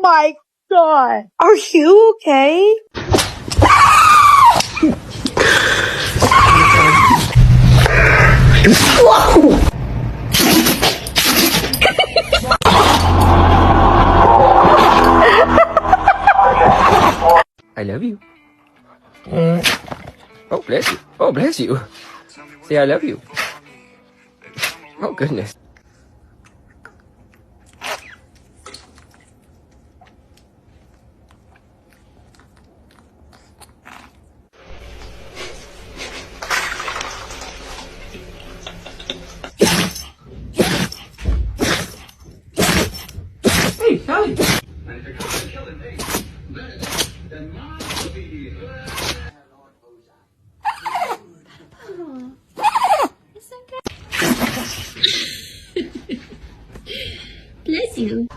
my god. Are you okay? I love you. Oh, bless you. Oh, bless you. Say I love you. Oh, goodness. Hey, Sally. Bless you.